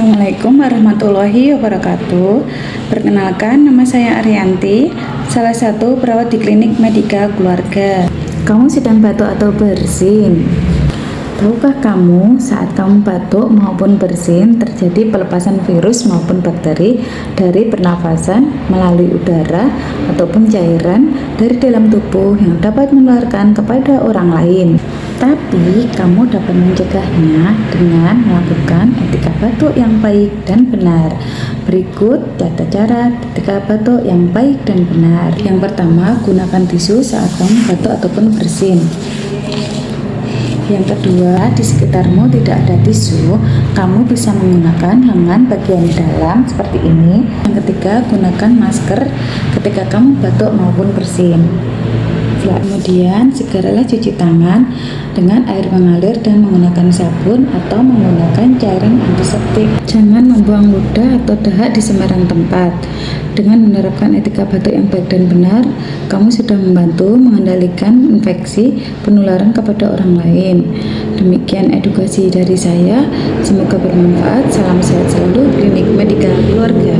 Assalamualaikum warahmatullahi wabarakatuh. Perkenalkan, nama saya Arianti, salah satu perawat di klinik Medika Keluarga. Kamu sedang batuk atau bersin? Tahukah kamu saat kamu batuk maupun bersin terjadi pelepasan virus maupun bakteri dari pernafasan melalui udara ataupun cairan dari dalam tubuh yang dapat menularkan kepada orang lain. Tapi kamu dapat mencegahnya dengan melakukan etika batuk yang baik dan benar. Berikut tata cara etika batuk yang baik dan benar. Yang pertama, gunakan tisu saat kamu batuk ataupun bersin. Yang kedua, di sekitarmu tidak ada tisu, kamu bisa menggunakan lengan bagian dalam seperti ini. Yang ketiga, gunakan masker ketika kamu batuk maupun bersin. Kemudian, segeralah cuci tangan dengan air mengalir dan menggunakan sabun atau menggunakan cairan antiseptik. Jangan membuang ludah atau dahak di sembarang tempat. Dengan menerapkan etika batuk yang baik dan benar, kamu sudah membantu mengendalikan infeksi penularan kepada orang lain. Demikian edukasi dari saya, semoga bermanfaat. Salam sehat selalu, Klinik Medika Keluarga.